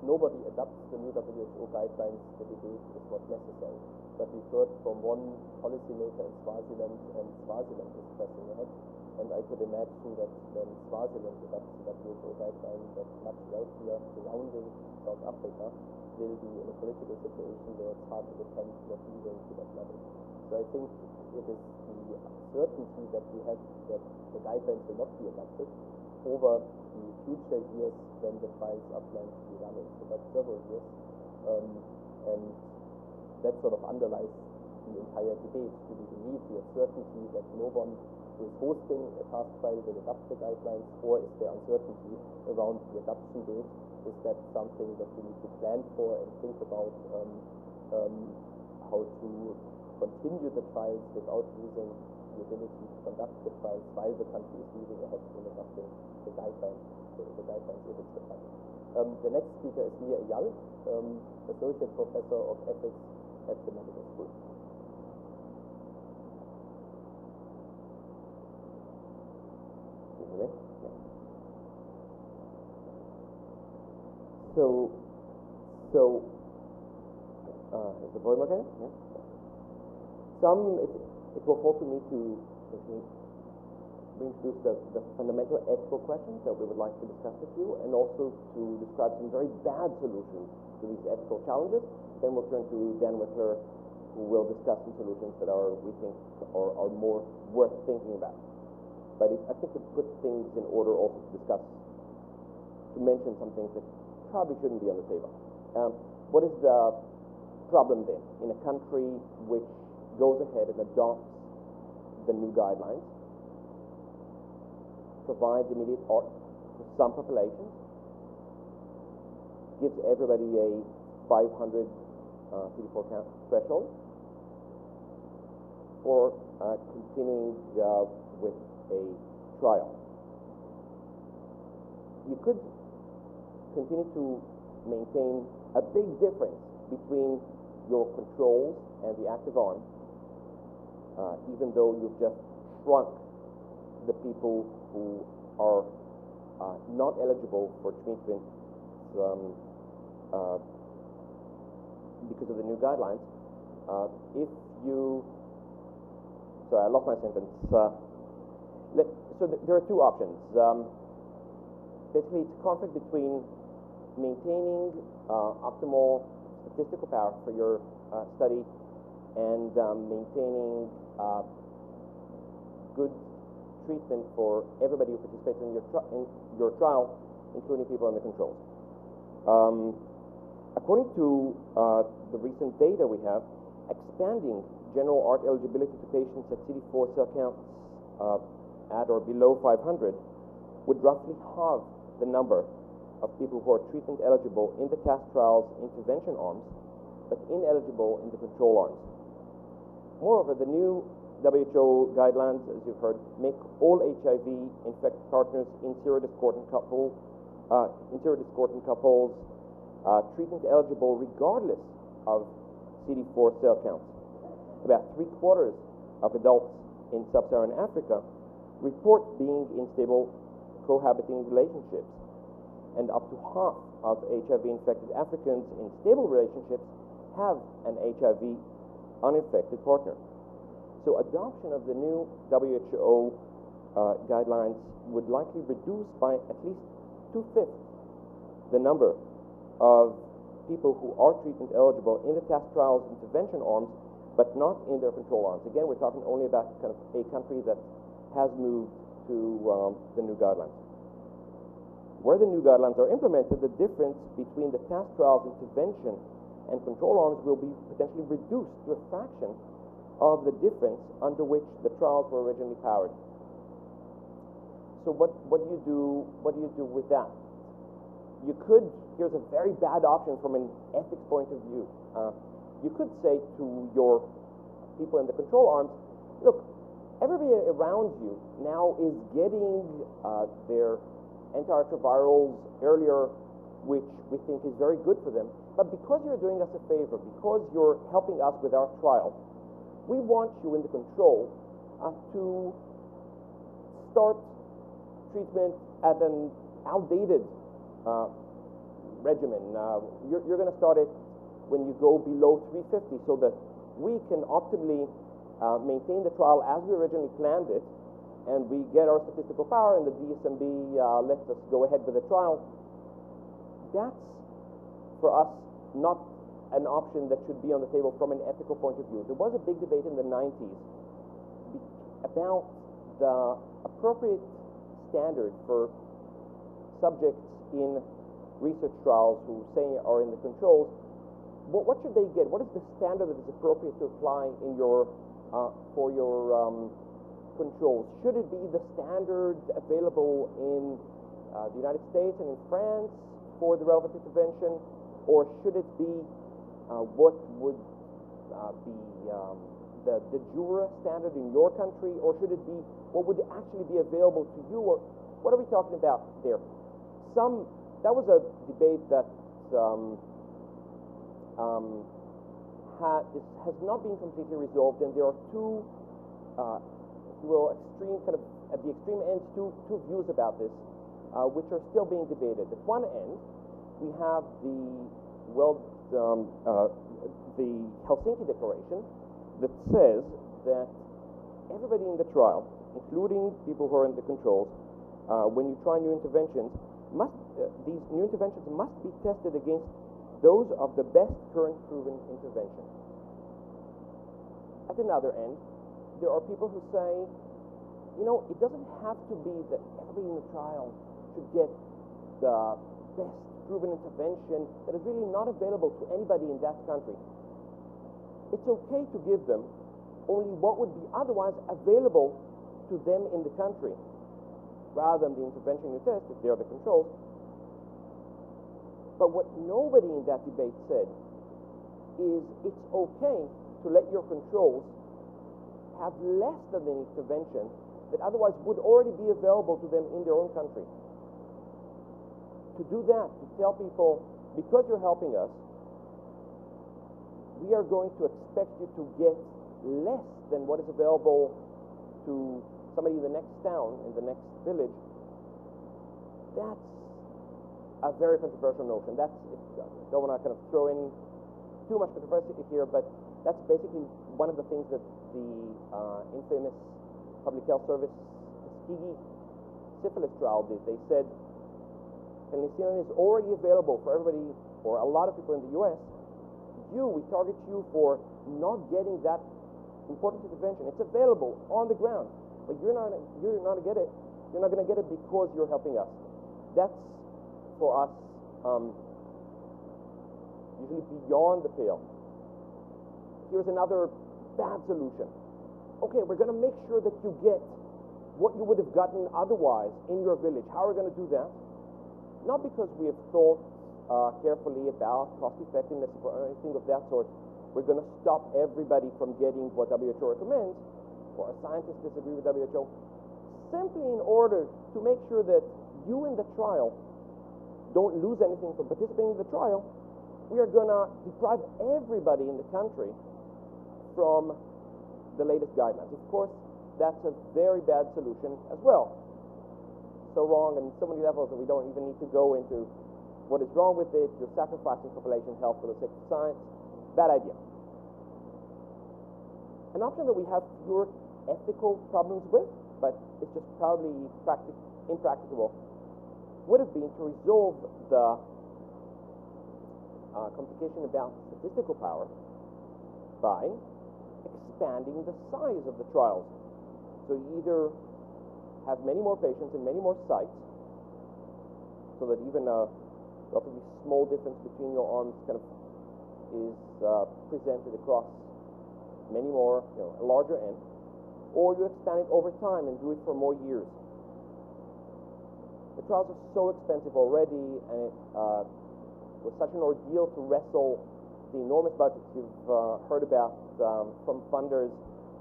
nobody adopts the new WHO guidelines, the debate is not necessary. But we've heard from one policymaker in Swaziland, and Swaziland is pressing ahead. And I could imagine that when Swaziland adopts the WHO guideline, that much wealthier surrounding South Africa will be in a political situation where it's hard to defend not moving to that level. So I think it is the certainty that we have that the guidelines will not be adopted over the future years when the trials are planned to be running. So that's several years. And that sort of underlies the entire debate. Do we believe the certainty that no one who is hosting a task trial will adopt the guidelines, or is there uncertainty around the adoption date? Is that something that we need to plan for and think about how to continue the trials without losing the ability to conduct the trials while the country is moving ahead in adopting the guidelines if it's required. The next speaker is Nia Eyal, Associate Professor of Ethics at the Medical School. Yeah. Is the volume okay? Yeah. It will fall to me to introduce the fundamental ethical questions that we would like to discuss with you, and also to describe some very bad solutions to these ethical challenges. Then we'll turn to Dan Wickler, who will discuss some solutions that we think are more worth thinking about. But I think to put things in order, also to mention some things that probably shouldn't be on the table. What is the problem then in a country which goes ahead and adopts the new guidelines, provides immediate for some populations, gives everybody a 500 CD4 count threshold for continuing with a trial? You could continue to maintain a big difference between your controls and the active arm, even though you've just shrunk the people who are not eligible for treatment because of the new guidelines. Sorry, I lost my sentence. So there are two options. Basically, it's a conflict between maintaining optimal statistical power for your study and maintaining good treatment for everybody who participates in your trial, including people in the controls. According to the recent data we have, expanding general ART eligibility to patients at CD4 cell counts at or below 500 would roughly halve the number of people who are treatment eligible in the task trial's intervention arms, but ineligible in the control arms. Moreover, the new WHO guidelines, as you've heard, make all HIV-infected partners in serodiscordant couples treatment eligible regardless of CD4 cell counts. About 3/4 of adults in sub-Saharan Africa report being in stable cohabiting relationships, and up to half of HIV-infected Africans in stable relationships have an HIV-uninfected partner. So adoption of the new WHO guidelines would likely reduce by at least 2/5 the number of people who are treatment eligible in the task trial's intervention arms, but not in their control arms. Again, we're talking only about kind of a country that has moved to the new guidelines. Where the new guidelines are implemented, the difference between the task trial's intervention and control arms will be potentially reduced to a fraction of the difference under which the trials were originally powered. So what do you do with that? You could, here's a very bad option from an ethics point of view. You could say to your people in the control arms, look, everybody around you now is getting their antiretrovirals earlier, which we think is very good for them. But because you're doing us a favor, because you're helping us with our trial, we want you in the control to start treatment at an outdated regimen. You're going to start it when you go below 350 so that we can optimally maintain the trial as we originally planned it, and we get our statistical power, and the DSMB lets us go ahead with the trial. That's, for us, not an option that should be on the table from an ethical point of view. There was a big debate in the 90s about the appropriate standard for subjects in research trials who, say, are in the controls. What should they get? What is the standard that is appropriate to apply in your for your controls? Should it be the standard available in the United States and in France for the relevant intervention, or should it be what would be the jura standard in your country, or should it be what would actually be available to you, or what are we talking about there? That was a debate that has not been completely resolved, and there are two extreme, kind of at the extreme ends, two views about this, which are still being debated. At one end, we have the Helsinki Declaration that says that everybody in the trial, including people who are in the controls, when you try new interventions, these new interventions must be tested against those of the best current proven intervention. At another end, there are people who say, it doesn't have to be that everybody in the trial should get the best proven intervention that is really not available to anybody in that country. It's okay to give them only what would be otherwise available to them in the country, rather than the intervention you test, if they are the controls. But what nobody in that debate said is it's okay to let your controls have less than an intervention that otherwise would already be available to them in their own country. To do that, to tell people, because you're helping us, we are going to expect you to get less than what is available to somebody in the next town, in the next village, that's a very controversial notion. I don't want to kind of throw in too much controversy here, but that's basically one of the things that the infamous Public Health Service Tuskegee syphilis trial did. They said penicillin is already available for everybody, or a lot of people in the U.S. We target you for not getting that important intervention. It's available on the ground, but you're not going to get it. You're not going to get it because you're helping us. That's, for us, usually beyond the pale. Here's another bad solution. Okay, we're going to make sure that you get what you would have gotten otherwise in your village. How are we going to do that? Not because we have thought carefully about cost effectiveness or anything of that sort. We're going to stop everybody from getting what WHO recommends, or scientists disagree with WHO, simply in order to make sure that you in the trial don't lose anything from participating in the trial. We are going to deprive everybody in the country from the latest guidelines. Of course, that's a very bad solution as well. So wrong on so many levels that we don't even need to go into what is wrong with it. You're sacrificing population health for the sake of science. Bad idea. An option that we have fewer ethical problems with, but it's just probably impracticable, would have been to resolve the complication about statistical power by expanding the size of the trials. So you either have many more patients and many more sites, so that even a relatively small difference between your arms kind of is presented across many more, a larger N, or you expand it over time and do it for more years. The trials are so expensive already, and it was such an ordeal to wrestle the enormous budgets you've heard about from funders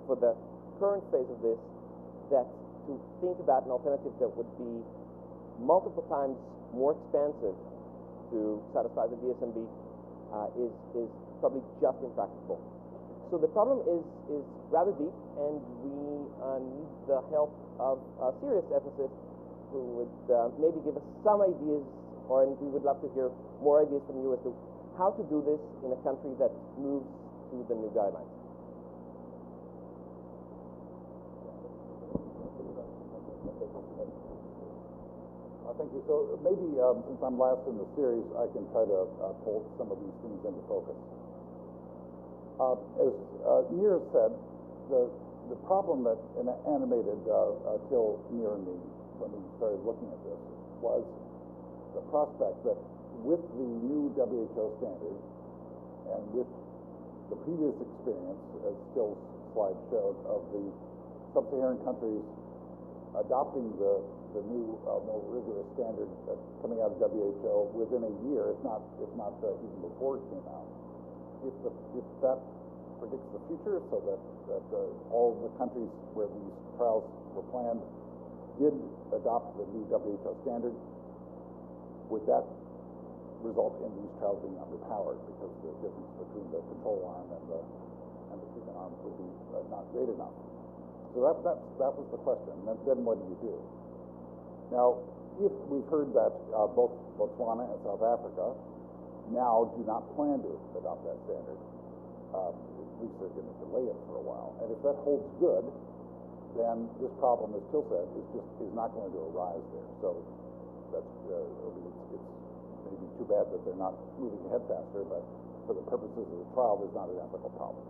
for the current phase of this, that to think about an alternative that would be multiple times more expensive to satisfy the DSMB is probably just impracticable. So the problem is rather deep, and we need the help of serious ethicists who would maybe give us some ideas and we would love to hear more ideas from you as to how to do this in a country that moves to the new guidelines. Thank you. So maybe since I'm last in the series, I can try to pull some of these things into focus. As Nir said, the problem that animated Till, Nir, and me when we started looking at this was the prospect that with the new WHO standard and with the previous experience, as Till's slide showed, of the sub-Saharan countries adopting the new, more rigorous standard coming out of WHO within a year, if not even before it came out. If that predicts the future, so that all the countries where these trials were planned did adopt the new WHO standard, would that result in these trials being underpowered because the difference between the control arm and the treatment arm would be not great enough? So that was the question. Then what do you do? Now, if we've heard that both Botswana and South Africa now do not plan to adopt that standard, at least they're going to delay it for a while. And if that holds good, then this problem, as Till said, is not going to arise there. So that's it's maybe too bad that they're not moving ahead faster, but for the purposes of the trial, there's not an ethical problem.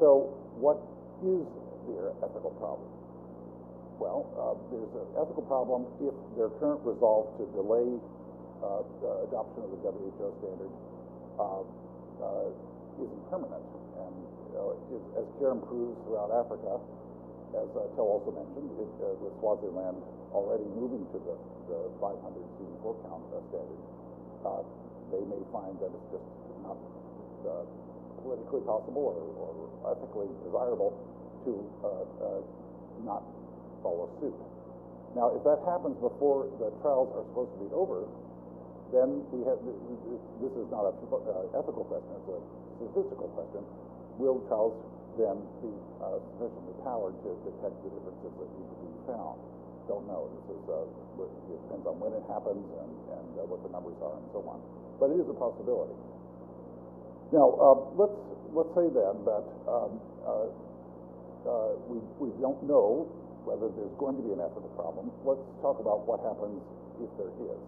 So what is the ethical problem? Well, there's an ethical problem if their current resolve to delay adoption of the WHO standard isn't permanent. And as care improves throughout Africa, as Till also mentioned, with Swaziland already moving to the 500 CD4 count standard, they may find that it's just not politically possible or ethically desirable to not follow suit. Now, if that happens before the trials are supposed to be over, then we have, this is not an ethical question, it's a statistical question. Will trials then be sufficiently powered to detect the differences that need to be found? Don't know. This is, it depends on when it happens and what the numbers are and so on. But it is a possibility. Now, let's say then that we don't know whether there's going to be an ethical problem. Let's talk about what happens if there is.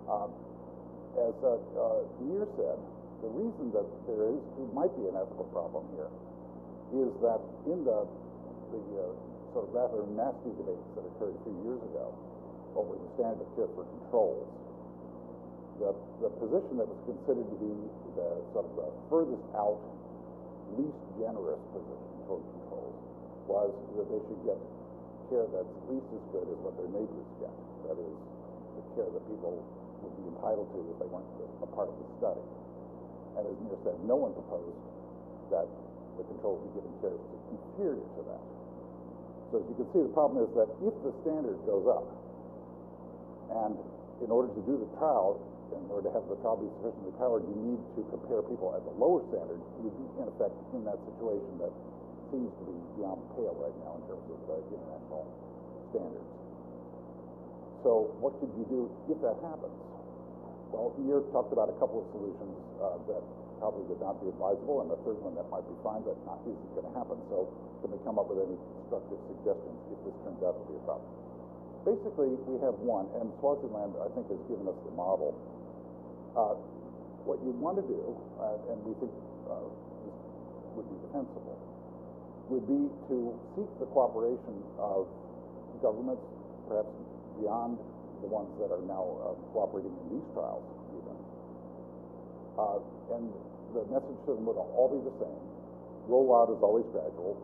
As Nir said, the reason that there might be an ethical problem here is that in the sort of rather nasty debates that occurred a few years ago over the standard of care for controls, the position that was considered to be the sort of the furthest out, least generous position toward controls was that they should get care that's at least as good as what their neighbors get. That is, the care that people would be entitled to if they weren't a part of the study. And as Nir said, no one proposed that the controls be given care that's inferior to that. So as you can see, the problem is that if the standard goes up, and in order to do the trial, in order to have the trial be sufficiently powered, you need to compare people at the lower standard, you'd be in effect in that situation that seems to be beyond the pale right now in terms of international standards. So what could you do if that happens? Well, Nir talked about a couple of solutions that probably would not be advisable, and a third one that might be fine, but not isn't going to happen. So can we come up with any constructive suggestions if this turns out to be a problem? Basically, we have one, and Swaziland, I think, has given us the model. What you want to do, and we think this would be defensible, would be to seek the cooperation of governments, perhaps beyond the ones that are now cooperating in these trials, even. And the message to them would all be the same. Rollout is always gradual.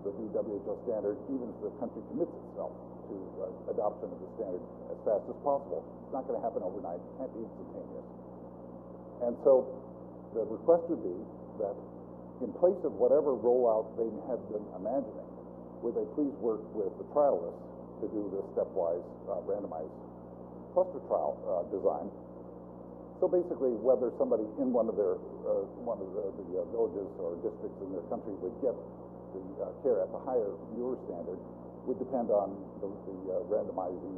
The new WHO standard, even if the country commits itself to adoption of the standard as fast as possible, it's not going to happen overnight. It can't be instantaneous. And so the request would be that in place of whatever rollout they had been imagining, would they please work with the trialists to do this stepwise randomized cluster trial design. So basically, whether somebody in one of the villages or districts in their country would get the care at the higher, newer standard, would depend on the randomizing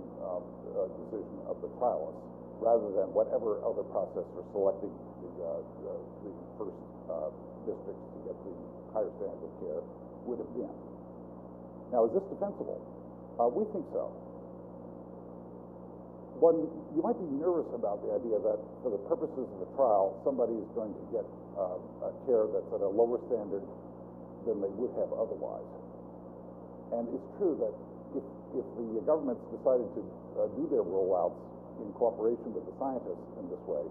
decision of the trialists, rather than whatever other process for selecting the first districts to get the higher standard of care would have been. Now, is this defensible? We think so. One, you might be nervous about the idea that for the purposes of the trial, somebody is going to get a care that's at a lower standard than they would have otherwise. And it's true that if the governments decided to do their rollouts in cooperation with the scientists in this way,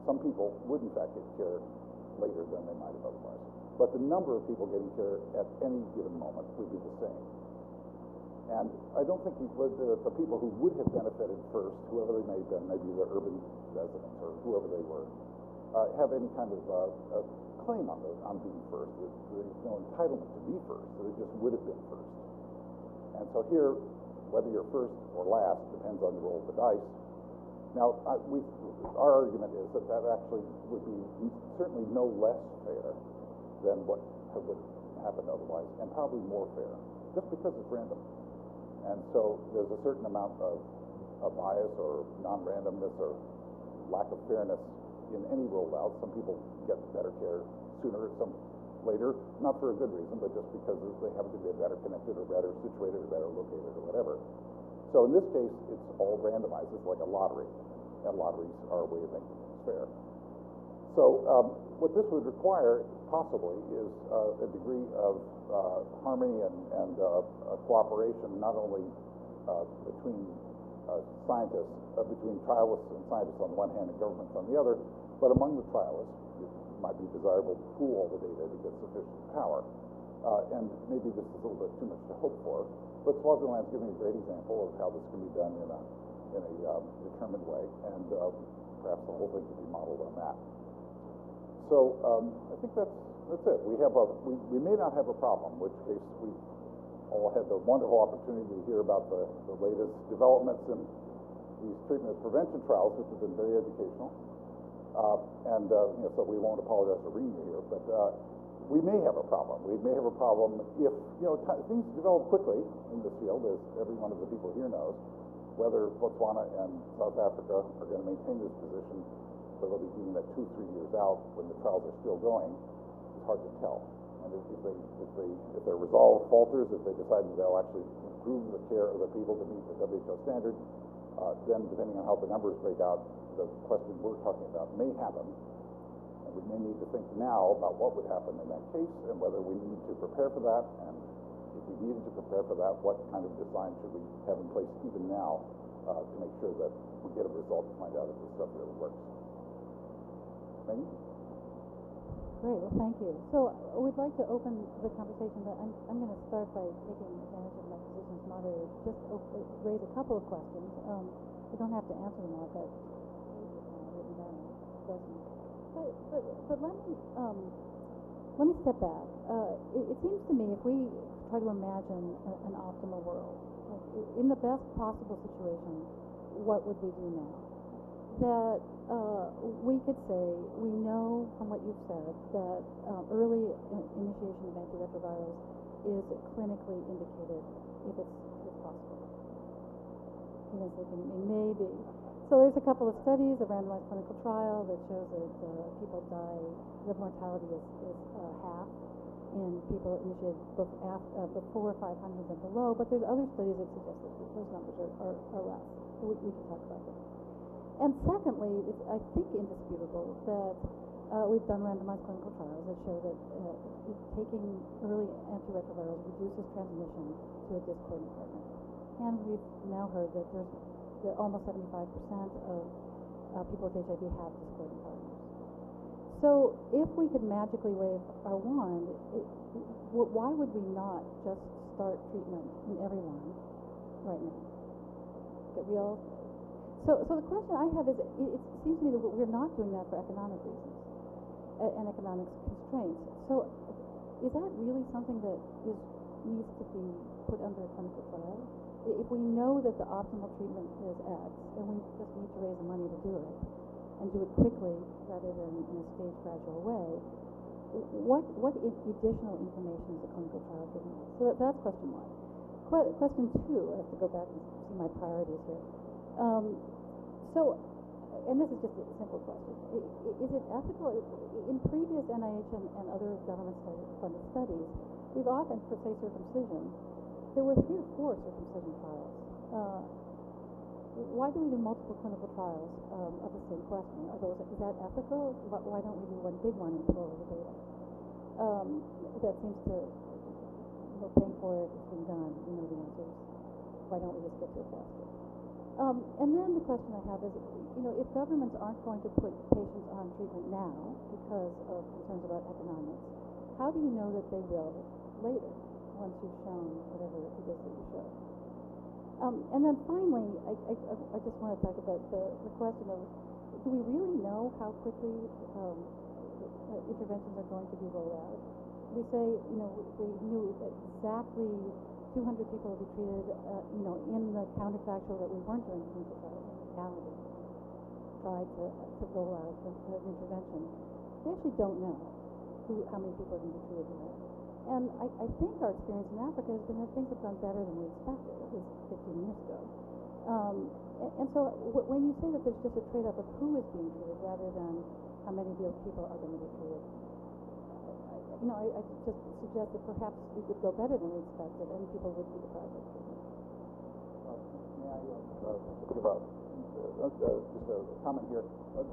some people would in fact get care later than they might have otherwise. But the number of people getting care at any given moment would be the same. And I don't think the people who would have benefited first, whoever they may have been, maybe the urban residents or whoever they were, have any kind of claim on being first. There's no entitlement to be first, so they just would have been first. And so here, whether you're first or last depends on the roll of the dice. Now, our argument is that actually would be certainly no less fair than what would happen otherwise, and probably more fair, just because it's random. And so there's a certain amount of bias or non-randomness or lack of fairness in any rollout. Some people get better care sooner, some later, not for a good reason, but just because they happen to be better connected or better situated or better located or whatever. So in this case, it's all randomized. It's like a lottery, and lotteries are a way of making things fair. So what this would require, possibly, is a degree of harmony and cooperation, not only between scientists, between trialists and scientists on the one hand and governments on the other, but among the trialists. It might be desirable to pool all the data to get sufficient power. And maybe this is a little bit too much to hope for, but Swaziland's giving a great example of how this can be done in a determined way, and perhaps the whole thing can be modeled on that. So I think that's it. We may not have a problem, in which case we all had the wonderful opportunity to hear about the latest developments in these treatment prevention trials, which have been very educational. So we won't apologize for bringing you here, but we may have a problem. We may have a problem if things develop quickly in this field, as every one of the people here knows. Whether Botswana and South Africa are going to maintain this position, whether they'll be doing that 2-3 years out when the trials are still going, it's hard to tell. And if their resolve falters, if they decide that they'll actually improve the care of the people to meet the WHO standard, then depending on how the numbers break out, the question we're talking about may happen. And we may need to think now about what would happen in that case and whether we need to prepare for that. And if we needed to prepare for that, what kind of design should we have in place even now to make sure that we get a result to find out if this stuff really works. Maybe? Great, well, thank you. So we'd like to open the conversation, but I'm going to start by taking advantage of my position as moderator, just raise a couple of questions. You don't have to answer them all, but written down questions. But let me step back. It seems to me if we try to imagine an optimal world, in the best possible situation, what would we do now? That we could say, we know from what you've said that early initiation of antiretrovirals is clinically indicated if it's possible. He was looking at me, maybe. So there's a couple of studies, a randomized clinical trial that shows that people die, the mortality is half in people initiated before 500 and below, but there's other studies that suggest that those numbers are less. We can talk about that. And secondly, it's, I think, indisputable that we've done randomized clinical trials that show that taking early antiretrovirals reduces transmission to a discordant partner. And we've now heard that almost 75% of people with HIV have discordant partners. So if we could magically wave our wand, why would we not just start treatment in everyone right now? Get real. So the question I have is, it seems to me that we're not doing that for economic reasons and economic constraints. So is that really something that needs to be put under a clinical trial? If we know that the optimal treatment is X, and we just need to raise the money to do it, and do it quickly rather than in a staged, gradual way, what additional information is a clinical trial giving us? So that's question one. Question two, I have to go back and see my priorities here. So, and this is just a simple question. Is it ethical? In previous NIH and other government-funded studies, we've often, for say circumcision, there were 3 or 4 circumcision trials. Why do we do multiple clinical trials of the same question? Is that ethical? Why don't we do one big one and pull over the data? That seems to, we're paying for it, it's been done, we know the answers. Why don't we just get to it faster? And then the question I have is, if governments aren't going to put patients on treatment now because of concerns about economics, how do you know that they will later, once you've shown whatever it is that you show? And then finally, I just want to talk about the question of, do we really know how quickly interventions are going to be rolled out? We say, we knew exactly 200 people will be treated, in the counterfactual that we weren't doing clinical trials. In reality, tried to roll out an intervention. We actually don't know how many people are going to be treated in that. And I think our experience in Africa has been that things have gone better than we expected, at least 15 years ago. And so when you say that there's just a trade-off of who is being treated rather than how many of those people are going to be treated, I just suggest that perhaps it would go better than we expected and people would be deprived of treatment. May I give just a comment here?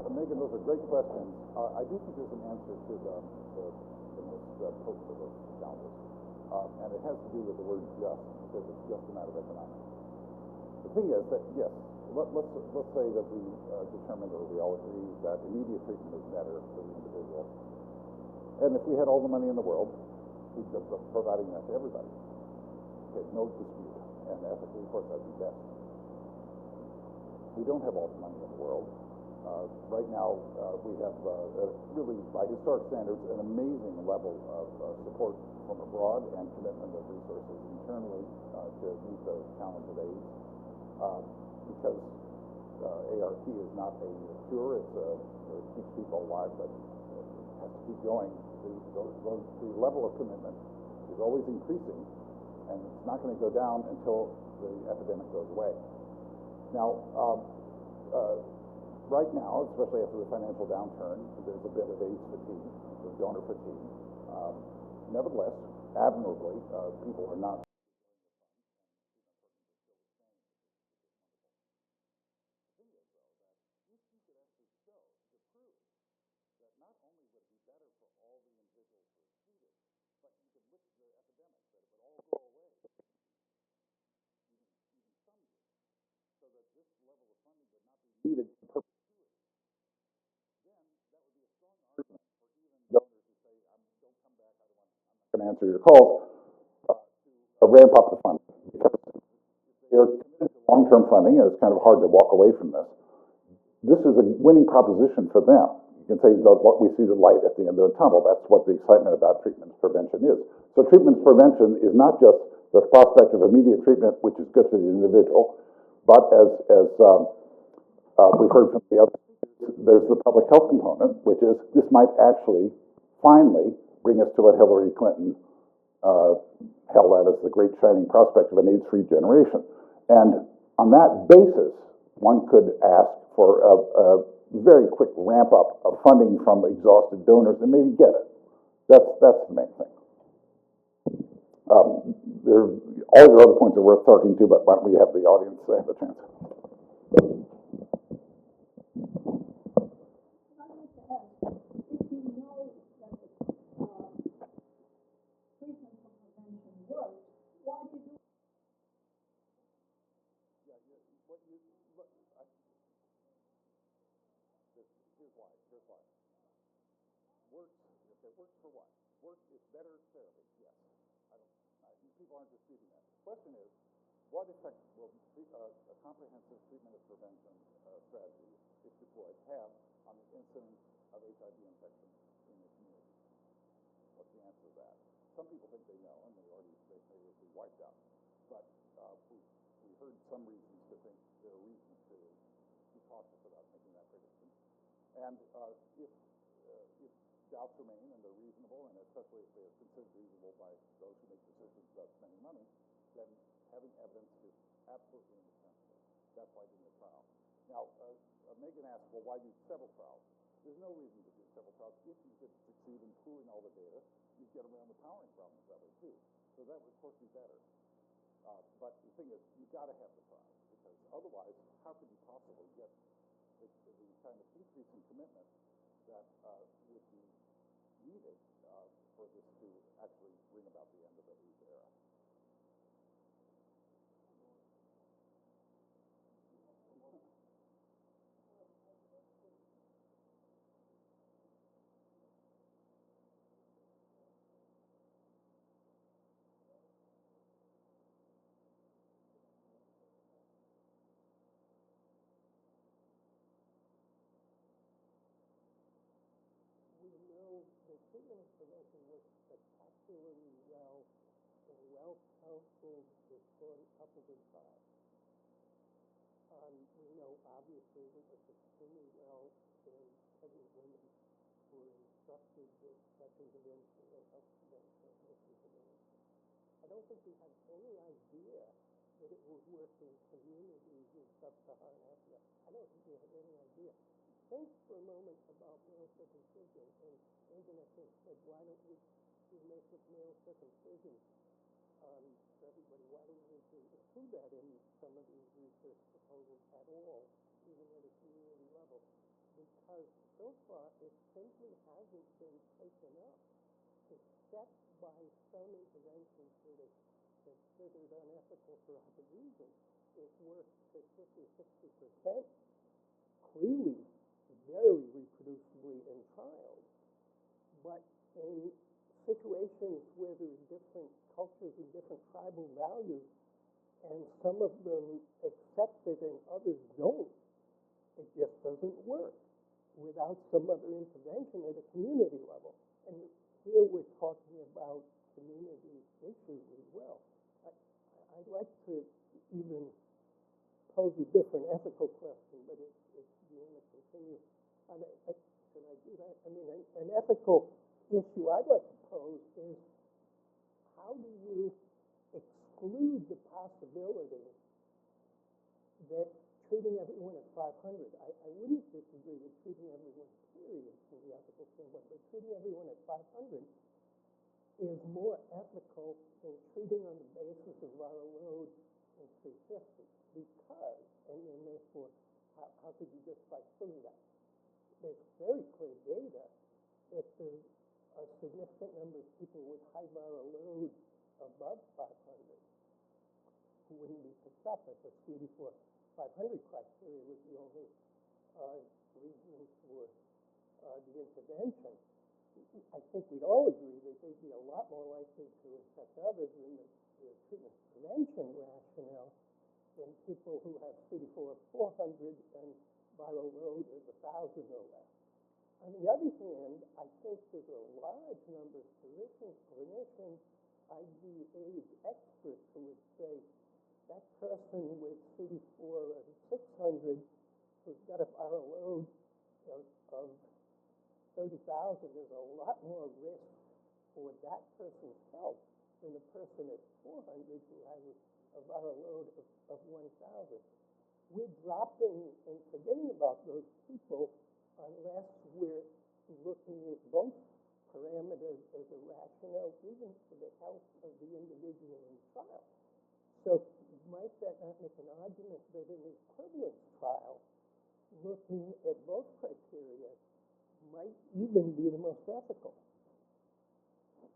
Megan, those are great questions. I do think there's an answer to the most potent of those challenges. And it has to do with the word just, because it's just a matter of economics. The thing is that, yes, let's say that we determined, or we all agree, that immediate treatment is better for the individual. And if we had all the money in the world, we'd be providing that to everybody. Okay, no dispute. And ethically, of course, that'd be best. We don't have all the money in the world. Right now, we have really, by historic standards, an amazing level of support from abroad and commitment of resources internally to meet the challenge of AIDS. Because ART is not a cure, it keeps people alive, but it has to keep going. The level of commitment is always increasing, and it's not going to go down until the epidemic goes away. Now, right now, especially after the financial downturn, there's a bit of AIDS fatigue, or donor fatigue. Nevertheless, admirably, people are not. Not only would it be better for all the individuals who are treated, but you could lift the epidemic, that it would all go away, even some years, so that this level of funding would not be needed for perpetuity. Then that would be a strong argument for even donors who say, don't come back, I'm not going to answer your calls, to ramp up the funding. Because if they are committed to long-term funding, and it's kind of hard to walk away from this, this is a winning proposition for them. You can say we see the light at the end of the tunnel. That's what the excitement about treatment prevention is. So treatment prevention is not just the prospect of immediate treatment, which is good for the individual, but as we've heard from the other speakers, there's the public health component, which is this might actually finally bring us to what Hillary Clinton held out as the great shining prospect of an AIDS-free generation. And on that basis, one could ask for a very quick ramp up of funding from exhausted donors and maybe get it. That's the main thing. All your other points are worth talking to, but why don't we have the audience have a chance? Here's why. Works, if it works for what? Works is better therapy, yes. People aren't disputing that. The question is, what effect will a comprehensive treatment of prevention strategy, if deployed, have on the incidence of HIV infection in the community? What's the answer to that? Some people think they know, and they will be wiped out. But we heard some reasons to think there are reasons to be cautious about making that prediction. And if doubts remain, and they're reasonable, and especially if they're considered reasonable by those who make decisions about spending money, then having evidence is absolutely indispensable. That's why doing a trial. Now, Megan asked, well, why do several trials? There's no reason to do several trials. If you could succeed in pooling all the data, you'd get around the powering problems that way too. So that would, of course, be better. But the thing is, you've got to have the trials, because otherwise, how could you possibly get the kind of increase in commitment that would be needed for this to actually bring about the end of the AIDS era? We know the treatment of prevention works spectacularly well in well-counseled, coupled with trials. We know, obviously, it works extremely well in pregnant women who are instructed that sex intervention will help prevent transmission to women. I don't think we have any idea that it will work in communities in sub-Saharan Africa. I don't think we have any idea. Think for a moment about male circumcision, and Megan, I think, said, why don't we make it male circumcision for everybody? Why do we need to include that in some of these research proposals at all, even at a community level? Because so far it simply hasn't been taken up, except by some interventions that are considered unethical for other reasons. It works to 50 or 60%, clearly very reproducibly in trials. But in situations where there are different cultures and different tribal values, and some of them accept it and others don't, it just doesn't work without some other intervention at a community level. And here we're talking about community issues as well. I'd like to even pose a different ethical question, but it's going to continue. Should I do that? I mean, an ethical issue I'd like to pose is, how do you exclude the possibility that treating everyone at 500, I wouldn't disagree with treating everyone, period, from the ethical standpoint, but treating everyone at 500 is more ethical than treating on the basis of viral load in 350, because, and therefore, how could you justify doing that? There's very clear data that there's a significant number of people with high viral load above 500 who wouldn't be picked up if the CD4 500 criteria was the only reason for the intervention. I think we'd all agree that they'd be a lot more likely to infect others in the treatment prevention rationale than people who have CD4 400 and viral load of 1,000 or less. On the other hand, I think there's a large number of physicians, clinicians, IgA experts who would say that person with CD4 and 600 who's got a viral load of 30,000 is a lot more risk for that person's health than the person at 400 who has a viral load of 1,000. We're dropping and forgetting about those people unless we're looking at both parameters as a rationale, even for the health of the individual in trial. So might that not make an argument that an equivalence trial, looking at both criteria, might even be the most ethical? Yes.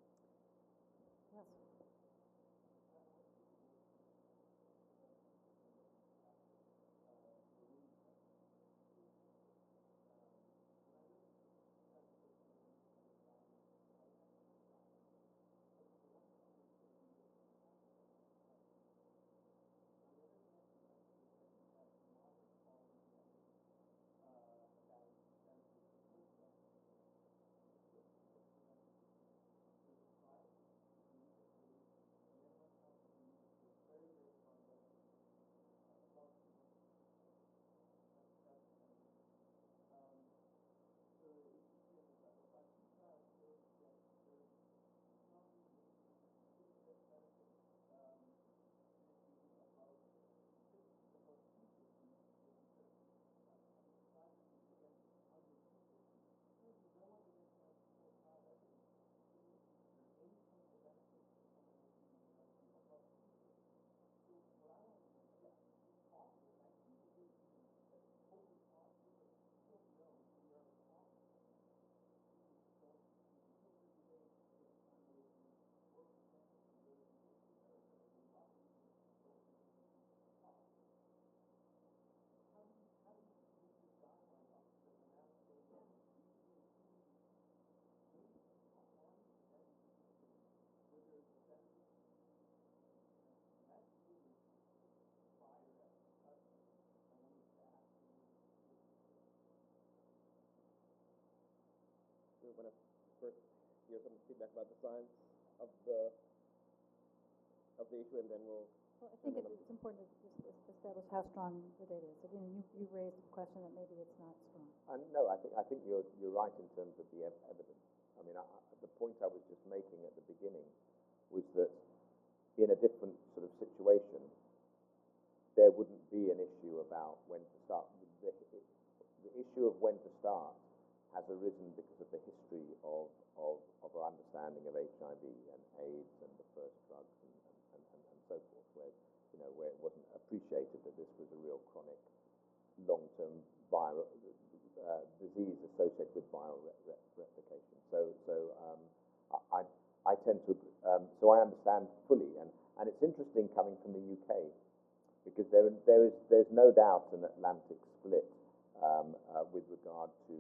to want to first hear some feedback about the science of the issue, and then we'll. Well, I think it's important to just establish how strong the data is. So, you raised a question that maybe it's not strong. No, I think you're right in terms of the evidence. I mean, the point I was just making at the beginning was that in a different sort of situation, there wouldn't be an issue about when to start. The issue of when to start has arisen because of the history of our understanding of HIV and AIDS and the first drugs and so forth, where it wasn't appreciated that this was a real chronic, long-term viral disease associated with viral replication. So I tend to so I understand fully, and it's interesting coming from the UK because there's no doubt an Atlantic split with regard to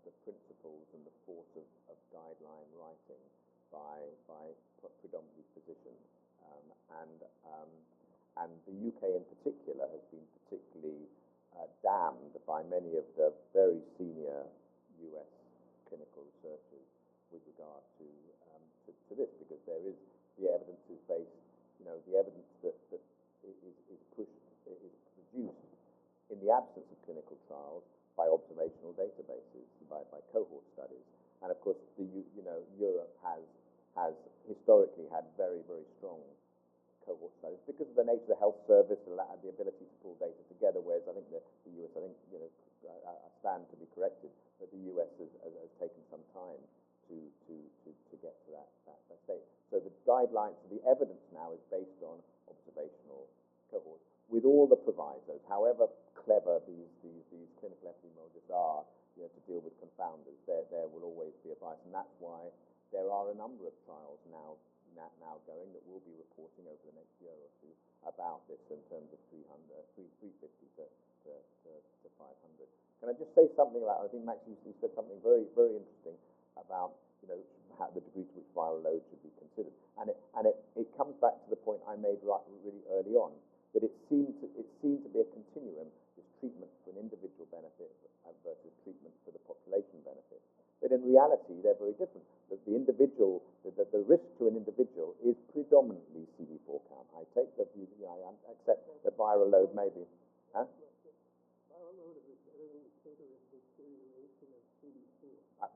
the principles and the force of guideline writing by predominantly physicians. And the UK in particular has been particularly damned by many of the very senior US clinical researchers with regard to this, because the evidence is based, the evidence that is produced in the absence of clinical trials by observational databases, by cohort studies. And of course, Europe has historically had very, very strong cohort studies because of the nature of the health service and the ability to pull data together, whereas I think the US, I stand to be corrected, but the US has taken some time to get to that state. So the guidelines, the evidence now is based on observational cohorts with all the provisos, however clever these clinical epidemiologists are, to deal with confounders. There will always be a bias, and that's why there are a number of trials now going that we'll be reporting over the next year or two about this in terms of 350 to 500. Can I just say something about, I think Max, you said something very, very interesting about, the degree to which viral load should be considered. And it comes back to the point I made really early on, that it seemed to be a continuum, this treatment for an individual benefit versus treatment for the population benefit. But in reality, they're very different. The risk to an individual is predominantly CD4 count. I take the view, I accept that viral load may be. Huh? Viral load is a better indicator of deterioration of CD4. I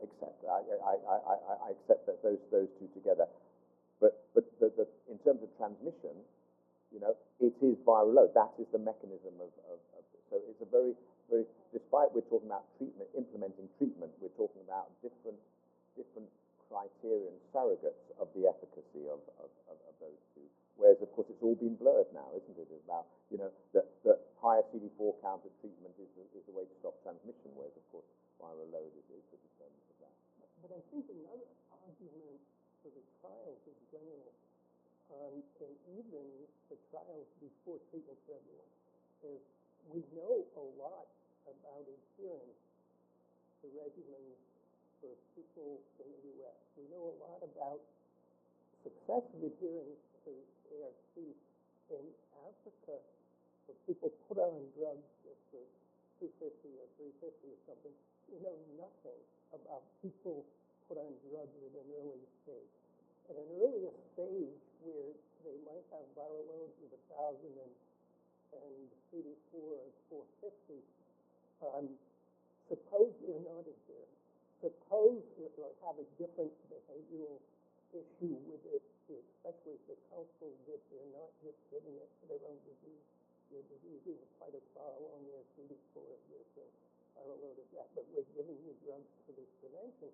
accept that those two together. But in terms of transmission, it is viral load. That is the mechanism of so it's a very, very, despite we're talking about treatment, implementing treatment, we're talking about different criterion surrogates of the efficacy of those two. Whereas, of course, it's all been blurred now, isn't it? It's about, the higher CD4 count of treatment is the way to stop transmission, whereas, of course, viral load is the determinant of that. But I think another argument for the trials in general, and even the trials before treatment for everyone, is we know a lot about adherence to regimens for people in the U.S. We know a lot about successive adherence to ART in Africa, where people put on drugs at the 250 or 350 or something. We know nothing about people put on drugs at an early stage. At an earlier stage, where they might have viral loads of 1,000 and CD4 of 450, suppose they're not adherent. Suppose they'll have a different behavioral issue with it, especially if the counsel that they're not just giving it for their own disease. Your disease is quite as far along their CD4 as this viral load as that, but we're giving you drugs for this prevention.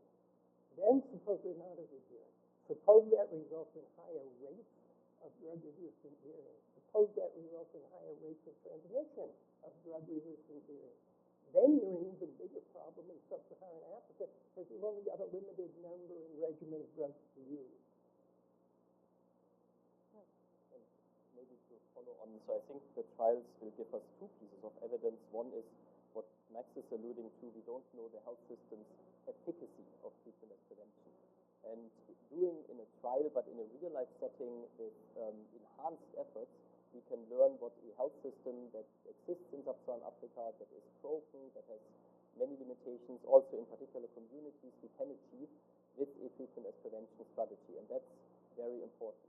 Then suppose they're not as adherent. Suppose that results in higher rates of drug-resistant variants. Suppose that results in higher rates of transmission of drug-resistant variants. Then you're in an even bigger problem in sub-Saharan Africa because you've only got a limited number and regimen of drugs to use. And maybe to follow on, so I think the trials will give us two pieces of evidence. One is what Max is alluding to. We don't know the health system's efficacy of treatment and prevention. And doing in a trial, but in a real-life setting with enhanced efforts, we can learn what a health system that exists in sub-Saharan Africa, that is broken, that has many limitations, also in particular communities, we can achieve with a treatment as prevention strategy. And that's very important,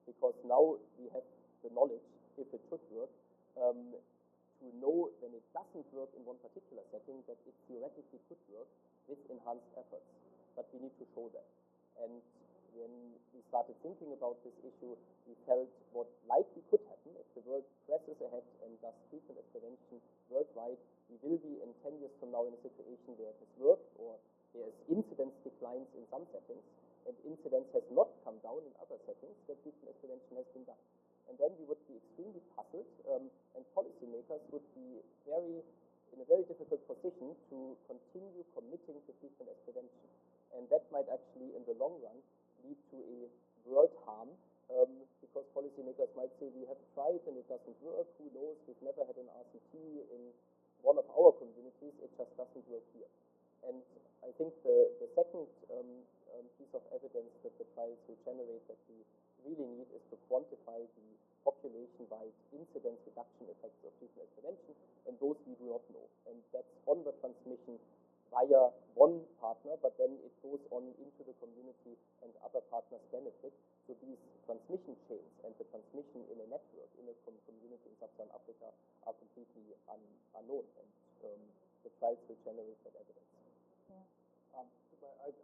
because now we have the knowledge, if it should work, to know when it doesn't work in one particular setting, that it theoretically could work with enhanced efforts. But we need to show that. And when we started thinking about this issue, we felt what likely could happen if the world presses ahead and does treatment as prevention worldwide, we will be in 10 years from now in a situation where it has worked, or there is incidence declines in some settings, and incidence has not come down in other settings, that treatment as prevention has been done. And then we would be extremely puzzled, and policymakers would be in a very difficult position to continue committing to treatment as prevention. And that might actually, in the long run, lead to a world harm, because policymakers might say, we have tried and it doesn't work, who knows, we've never had an RCT in one of our communities, it just doesn't work here. And I think the second piece of evidence that the trials will generate that we really need is to quantify the population-wide incidence reduction effects of treatment as prevention, and those we do not know. And that's on the transmission via one partner, but then it goes on into the community and other partners benefit. So these transmission chains and the transmission in a network, in a community in Sub-Saharan Africa, are completely unknown, and the trials will generate that evidence. Yeah.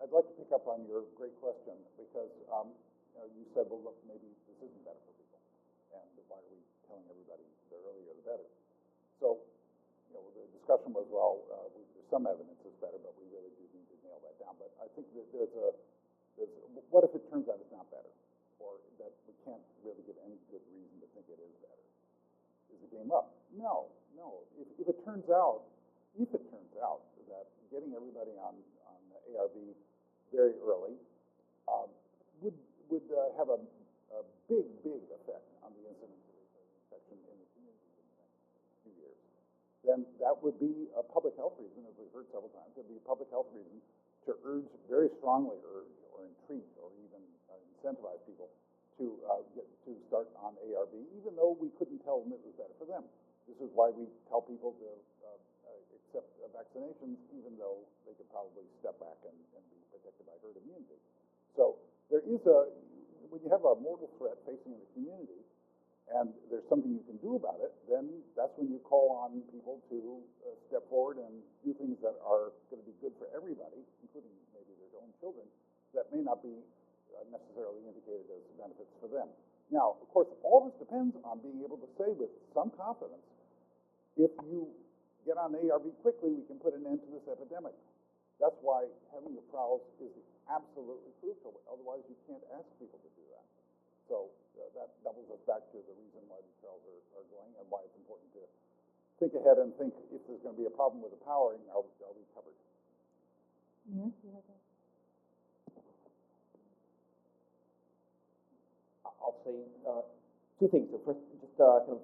I'd like to pick up on your great question, because you said, well, look, maybe this isn't better for people, and why are we telling everybody the earlier the better? So, the discussion was, well, there's some evidence it's better, but we really do need to nail that down. But I think that what if it turns out it's not better, or that we can't really give any good reason to think it is better? Is the game up? No. If it turns out that getting everybody on ARV very early would have a big effect on the incidence of infection in the community in the next few years, then that would be a public health reason, as we've heard several times. It would be a public health reason to very strongly urge or entreat or even incentivize people to start on ARV, even though we couldn't tell them it was better for them. This is why we tell people to accept vaccinations, even though they could probably step back and be protected by herd immunity. So there is when you have a mortal threat facing the community, and there's something you can do about it, then that's when you call on people to step forward and do things that are going to be good for everybody, including maybe their own children, that may not be necessarily indicated as benefits for them. Now, of course, all this depends on being able to say with some confidence, if you get on ARV quickly, we can put an end to this epidemic. That's why having the trials is absolutely crucial. Otherwise, you can't ask people to do that. So that doubles us back to the reason why these trials are going, and why it's important to think ahead and think, if there's going to be a problem with the powering, are we covered? Nir, you have that? I'll say two things. So first, just I'm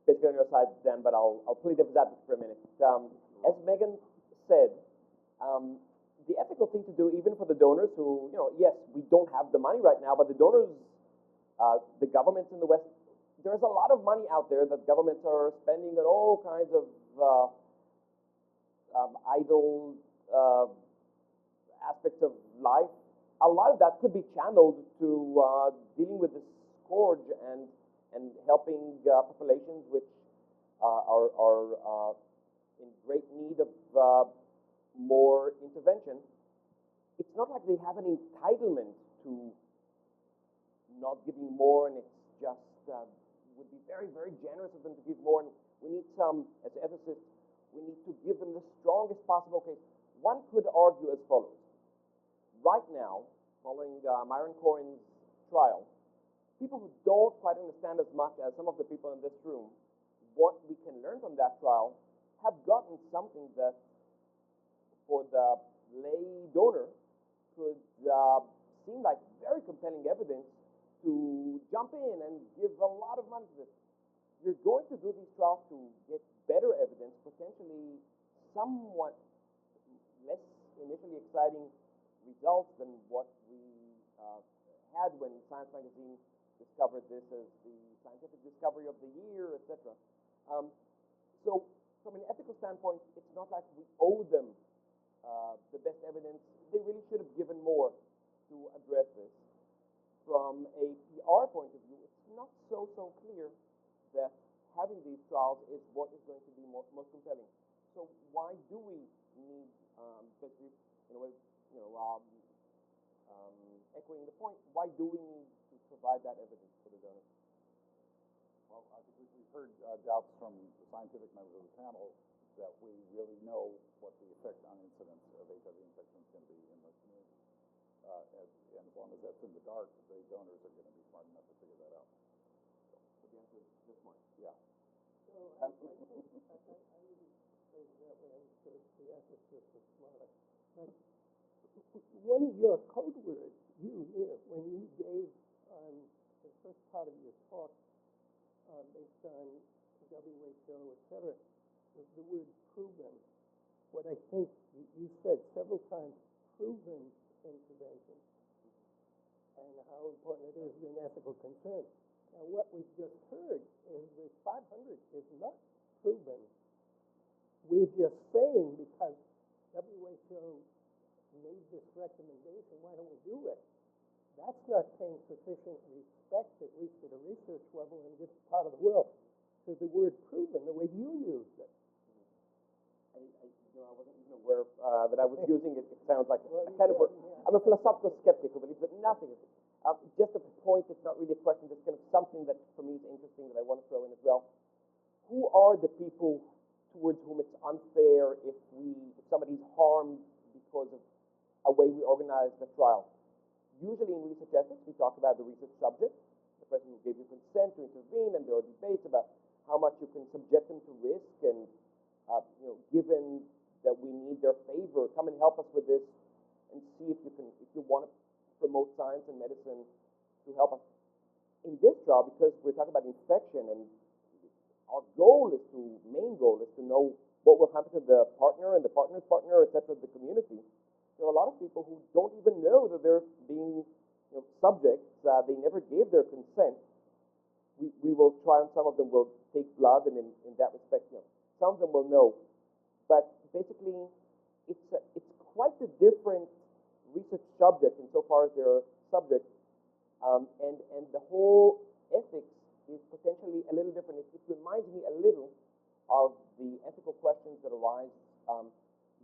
basically on your side, Dan, but I'll play devil's advocate for a minute. As Megan said, the ethical thing to do, even for the donors who, yes, we don't have the money right now, but the donors, the governments in the West, there's a lot of money out there that governments are spending on all kinds of idle aspects of life. A lot of that could be channeled to dealing with this scourge and helping populations which are in great need of more intervention. It's not like they have an entitlement to not giving more, and it's just would be very, very generous of them to give more. And we need some, as ethicists, we need to give them the strongest possible case. One could argue as follows. Right now, following Myron Cohen's trial, people who don't quite understand as much as some of the people in this room what we can learn from that trial have gotten something that for the lay donor could seem like very compelling evidence to jump in and give a lot of money to this. You're going to do these trials to get better evidence, potentially somewhat less initially exciting results than what we had when Science Magazine discovered this as the scientific discovery of the year, etc. So from an ethical standpoint, it's not like we owe them the best evidence. They really should have given more to address this. From a PR point of view, it's not so clear that having these trials is what is going to be most compelling. So why do we need, especially in a way, echoing the point, why do we need to provide that evidence for the donors? Well, I think we've heard doubts from the scientific members of the panel that we really know what the effect on incidence of HIV infection is going to be in the community. And as long as that's in the dark, the donors are going to be smart enough to figure that out. So the answer is just smart. Yeah. So I wouldn't say it that way. I understood the emphasis was smarter. But one of your code words you here when you gave the first part of your talk based on WHO, et cetera, was the word proven. What I think you said several times, proven intervention, and how important it is in ethical concern. Now, what we've just heard is that 500 is not proven. We're just saying because WHO made this recommendation, why don't we do it? That's not paying sufficient respect, at least at a research level in this part of the world, to the word proven, the way you used it. I wasn't even aware that I was using it. It sounds like I'm a philosophical skeptic who believes that nothing is. Just a point, it's not really a question, just kind of something that for me is interesting that I want to throw in as well. Who are the people towards whom it's unfair if somebody's harmed because of a way we organize the trial? Usually in research ethics, we talk about the research subject, the person who gave you consent to intervene, and there are debates about how much you can subject them to risk, and given that we need their favor, come and help us with this, and see if you want to promote science and medicine to help us. In this trial, because we're talking about infection, and our main goal is to know what will happen to the partner and the partner's partner, etc., the community. There are a lot of people who don't even know that they're being subjects. They never gave their consent. We will try, and some of them will take blood, and in that respect, some of them will know. But basically, it's quite a different research subject insofar as they're subjects, and the whole ethics is potentially a little different. It reminds me a little of the ethical questions that arise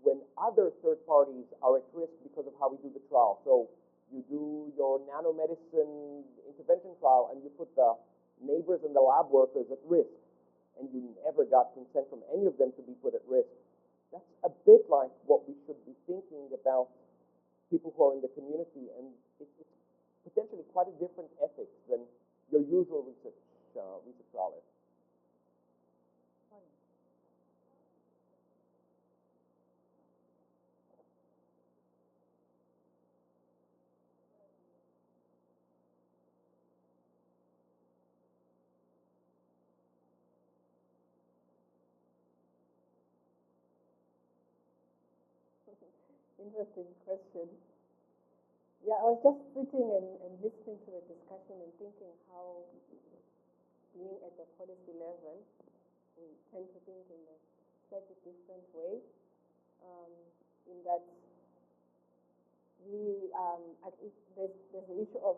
when other third parties are at risk because of how we do the trial. So you do your nanomedicine intervention trial, and you put the neighbors and the lab workers at risk, and you never got consent from any of them to be put at risk. That's a bit like what we should be thinking about people who are in the community, and it's potentially quite a different ethics than your usual research trial is. Interesting question. Yeah, I was just sitting and listening to the discussion and thinking how, being at the policy level, we tend to think in a slightly different way, in that there's the issue of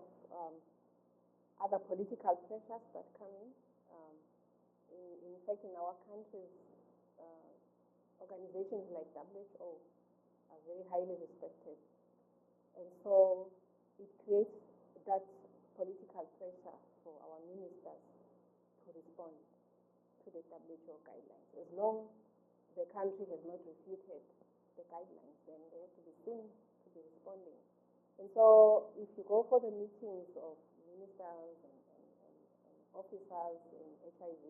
other political pressures that come in. In fact, in our countries, organizations like WHO are very highly respected. And so it creates that political pressure for our ministers to respond to the WHO guidelines. As long as the country has not refuted the guidelines, then they have to be seen to be responding. And so if you go for the meetings of ministers and officers in HIV,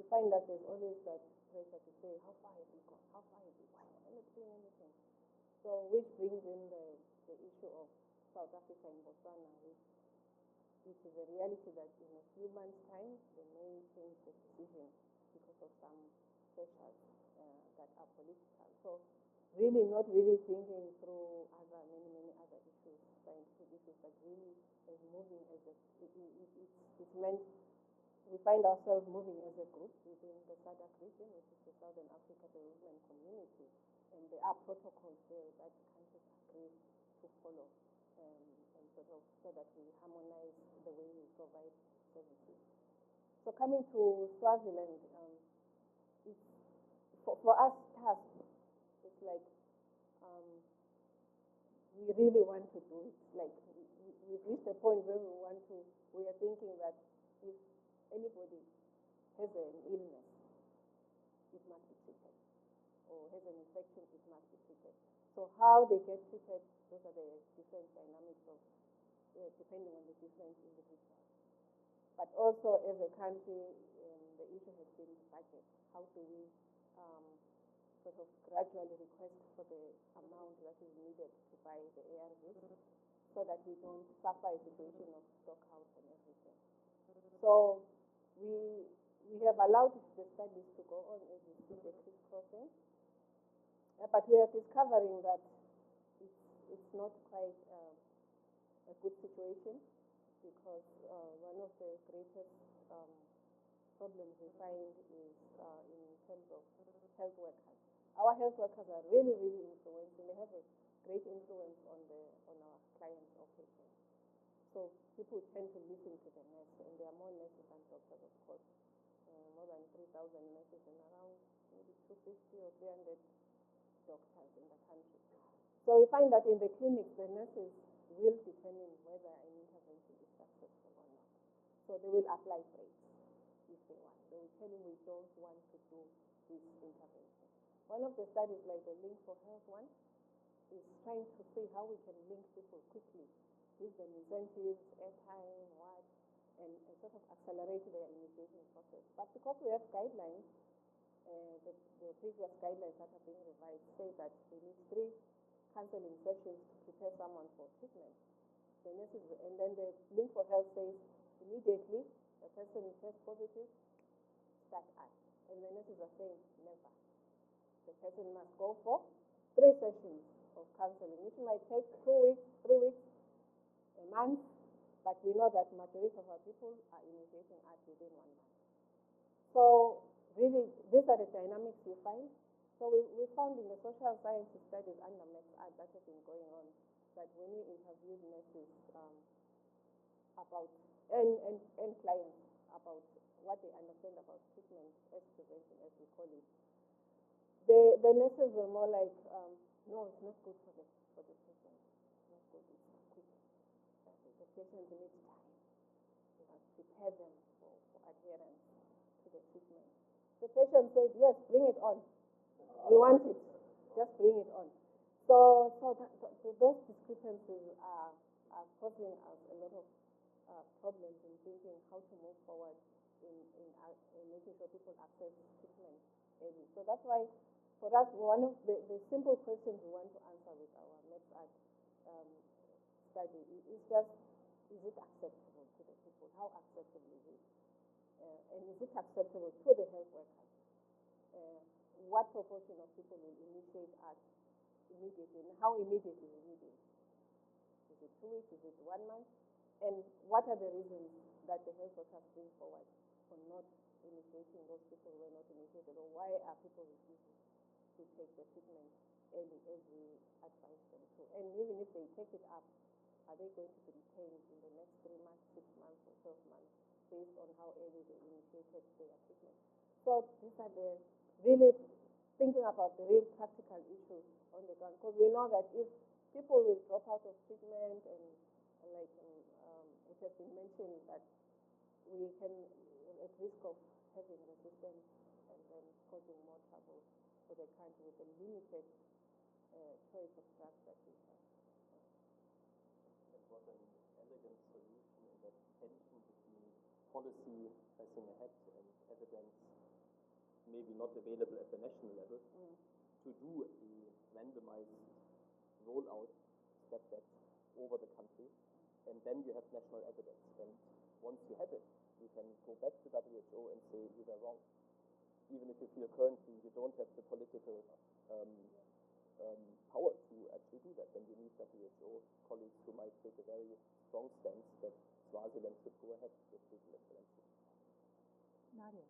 you find that there's always that pressure to say, how far have we gone? How far have we gone? We're not doing anything. So which brings in the issue of South Africa and Botswana, which is a reality that in a few months' time, they may change the decision because of some pressures that are political. So really not really thinking through many other issues, scientific issues, but really as moving as it's meant we find ourselves moving as a group within the SADC region, which is the Southern Africa Development Community, and there are protocols there that countries agree to follow, and sort of so that we harmonize the way we provide services. So coming to Swaziland, it's, for us, task, it's like we really want to do it. Like we've reached a point where we are thinking that if anybody has an illness, it must be treated, or has an infection, it must be treated. So how they get treated, those are the different dynamics of, depending on the different individuals. But also as a country, the issue has been budget. How do we sort of gradually request for the amount that is needed to buy the ARVs so that we don't suffer a situation of stockhouse and everything. So we have allowed the studies to go on as we see the crisscrossing, but we are discovering that it's not quite a good situation, because one of the greatest problems we find is in terms of health workers. Our health workers are really, really influential. They have a great influence on our clients' operations. So people tend to listen to the nurse, and there are more nurses than doctors, of course. More than 3,000 nurses and around maybe 250 or 300 doctors in the country. So we find that in the clinics, the nurses will determine whether an intervention is successful or not. So they will apply breaks if they want. They will tell you, we don't want to do this intervention. One of the studies, like the Link for Health one, is trying to see how we can link people quickly, give them incentives, airtime, and sort of accelerate their initiation process. But because we have guidelines, the previous guidelines that are being revised say that we need 3 counseling sessions to prepare someone for treatment. The nurses, and then the Link for Health says immediately the person is test positive, start us. And the nurses are saying never. The person must go for 3 sessions of counseling, which might take 2 weeks, 3 weeks, a month, but we know that majority of our people are initiating us within 1 month. So really, these are the dynamics we find. So we found in the social sciences studies under MEXAD that have been going on, that when we interviewed nurses about, and clients about what they understand about treatment as prevention, as we call it, the nurses were more like, no, it's not good for the patient. It's not good, it's quick. The patient needs time. You must prepare them for adherence to the treatment. The patient said, yes, bring it on. We want it. Just bring it on. So those discrepancies are causing us a lot of problems in thinking how to move forward in making sure people access treatment early. So that's why, for us, one of the simple questions we want to answer with our MEXAD study is just, is it acceptable to the people? How acceptable is it? And is it acceptable to the health workers? What proportion of people will initiate us immediately? And how immediately we need it? Is it 2 weeks? Is it 1 month? And what are the reasons that the health workers bring forward for not initiating those people who were not initiated? Or why are people refusing to take the treatment early as we advise them to? And even if they take it up, are they going to be retained in the next 3 months, 6 months, or 12 months, based on how early they initiated their treatment? So these are the really thinking about the real practical issues on the ground, because we know that if people will drop out of treatment, and like it has been mentioned, that we can at risk of having resistance and then causing more trouble for the country with a limited choice of drugs that we have. That was an elegant solution in that tension between policy pressing ahead and evidence maybe not available at the national level, to do a randomized rollout step over the country, and then you have national evidence. And once you have it, you can go back to WHO and say you were wrong. Even if you feel currently you don't have the political power to actually do that, then you need WHO colleagues who might take a very strong stance that Swaziland should go ahead with treatment intervention. Nadia.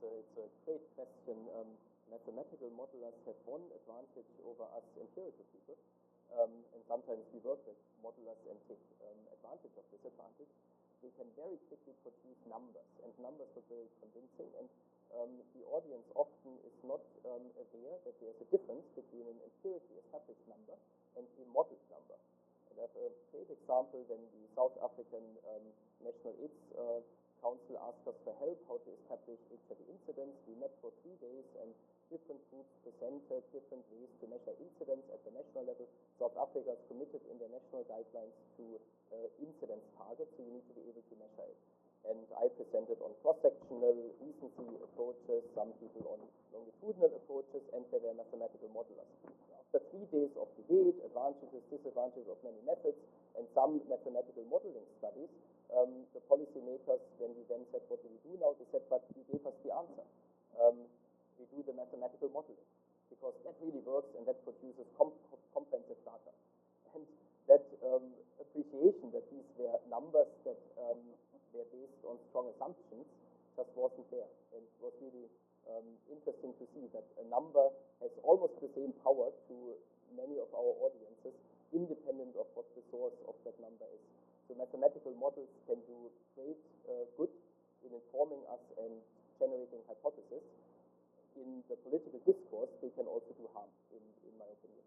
It's a great question. Mathematical modelers have one advantage over us empirical people, and sometimes we work with modelers and take advantage of this advantage. They can very quickly produce numbers, and numbers look very convincing, and the audience often is not aware that there's a difference between an empirically established number and a modeled number. And I have a great example when the South African National AIDS Council asked us for help how to establish HIV incidence. We met for 3 days, and different groups presented different ways to measure incidence at the national level. South Africa is committed in their national guidelines to incidence targets, so you need to be able to measure it. And I presented on cross-sectional recency approaches, some people on longitudinal approaches, and there were mathematical modelers. After 3 days of debate, advantages, disadvantages of many methods, and some mathematical modeling studies, the policymakers, when we then said, what do we do now? They said, but you gave us the answer. We do the mathematical modeling, because that really works, and that produces comprehensive data. And that appreciation that these were numbers that were based on strong assumptions just wasn't there. And it was really interesting to see that a number has almost the same power to many of our audiences, independent of what the source of that number is. So mathematical models can do great good in informing us and generating hypotheses. In the political discourse, they can also do harm, in my opinion.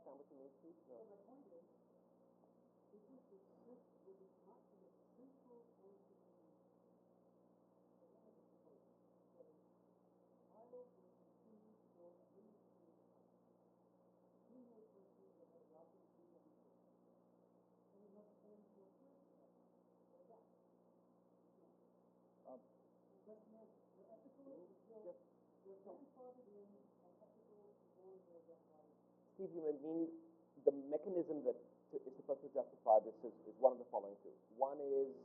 Understand what you mean, please? No. So my point is, this is the shift would not be a simple quantification. So that is a proposal. So the child will continue for a limited period of time. The female person will have the opportunity to be taken. And it must end for a period of time. Or that. But the ethical is still, they're grandfathered in, and ethical is going to their grandfathered. Steve, you mean the mechanism that is supposed to justify this is one of the following two. One is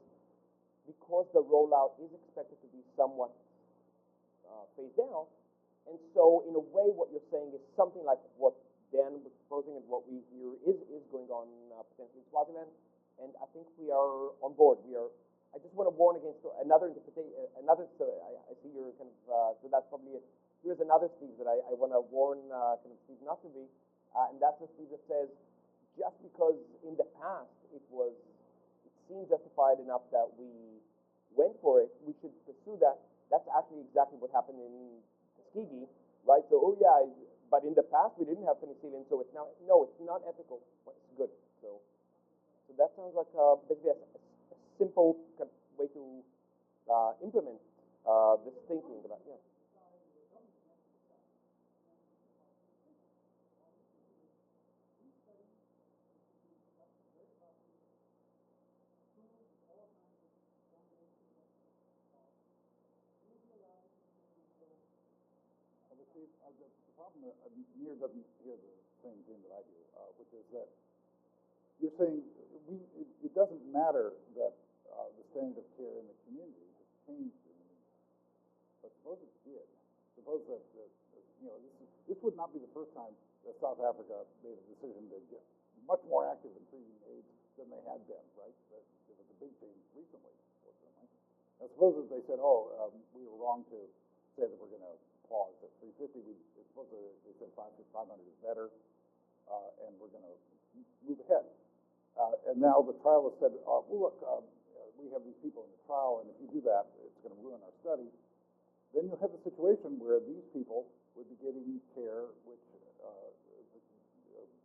because the rollout is expected to be somewhat phased out, and so in a way what you're saying is something like what Dan was proposing and what we hear is going on potentially in Swaziland, and I think we are on board. I just want to warn against another interpretation, so I see you're kind of, so that's probably here's another Steve that I want to warn kind of Steve not to be, and that's the Steve that says, just because in the past it seemed justified enough that we went for it, we should pursue that. That's actually exactly what happened in Tuskegee, right? So, oh yeah, but in the past we didn't have penicillin, so it's now, no, it's not ethical. Well, it's good. So that sounds like basically a simple kind of way to implement this thinking about, yeah. The problem Nir doesn't hear the same thing that I do, which is that you're saying it doesn't matter that the standard of care in the community has changed in the meantime. But suppose it did. Suppose that this would not be the first time that South Africa made a decision to get much more active in treating AIDS than they had been, right? It was a big change recently, fortunately. And suppose that they said, we were wrong to say that we're going to pause at 350. Suppose they said 500 is better, and we're going to move ahead. And now the trial has said, well, look, we have these people in the trial, and if you do that, it's going to ruin our study. Then you'll have a situation where these people would be getting care which,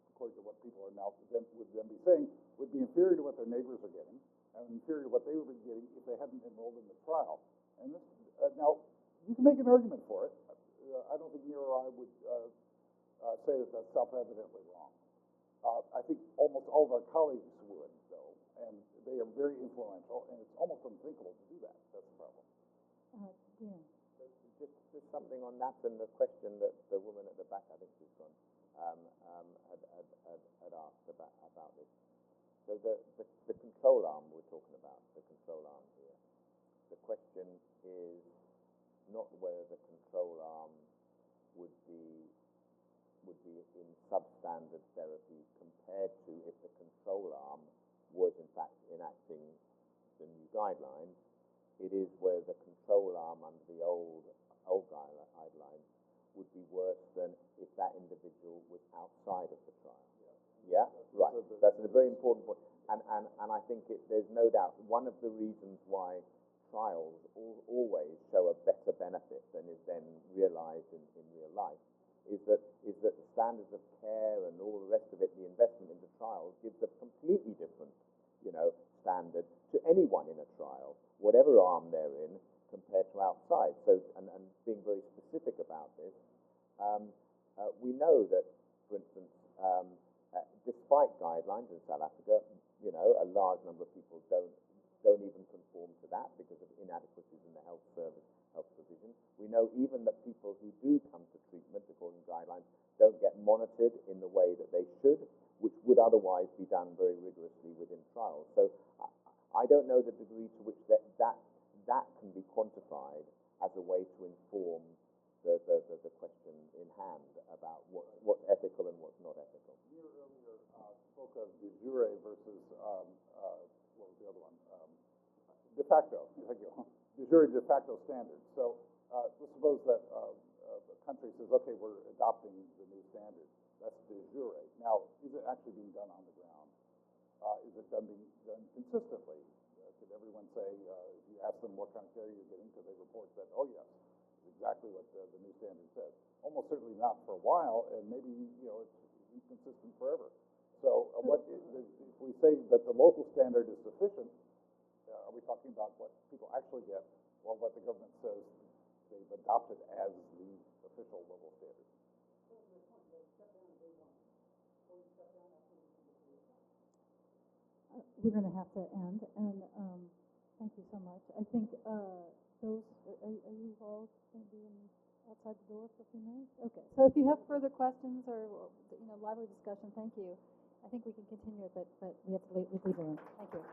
according to what people are now would then be saying, would be inferior to what their neighbors are getting, and inferior to what they would be getting if they hadn't enrolled in the trial. And this, now, you can make an argument for it. I don't think Nir or I would say that that's self-evidently wrong. I think almost all of our colleagues would, though, and they are very influential, and it's almost unthinkable to do that. That's the problem. Yeah. Just something on that, and the question that the woman at the back, I think she's gone, had asked about this. So the control arm we're talking about, the control arm here, the question is not whether the control arm would be in substandard therapy compared to if the control arm was in fact enacting the new guidelines. It is whether the control arm under the old guidelines would be worse than if that individual was outside of the trial. Yeah? Right. That's a very important point. And I think there's no doubt one of the reasons why trials always show a better benefit than is then realized in real life is that the standards of care and all the rest of it, the investment into trials gives a completely different, standard to anyone in a trial, whatever arm they're in, compared to outside. So, and being very specific about this, we know that, for instance, despite guidelines in South Africa, a large number of people don't even conform to that because of inadequacies in the health service, health provision. We know even that people who do come to treatment according to guidelines don't get monitored in the way that they should, which would otherwise be done very rigorously within trials. So I don't know the degree to which that can be quantified as a way to inform the question in hand about what's ethical and what's not ethical. You earlier spoke of de jure versus, what was the other one? De facto. Thank you. De jure, de facto standards. So let's suppose that a country says, okay, we're adopting the new standards. That's de jure. Now, is it actually being done on the ground? Is it being done consistently? Could everyone say, if you ask them what kind of care you're getting, could they report that, oh yes, exactly what the new standard says? Almost certainly not for a while, and maybe it's inconsistent forever. So if we say that the local standard is sufficient, are we talking about what people actually get, or what the government says they've adopted as the official local standard? We're going to have to end, and thank you so much. I think those, are you all going to be outside the door for a few minutes? Okay, so if you have further questions or lively discussion, thank you. I think we can continue it, but we have to leave the room. Thank you.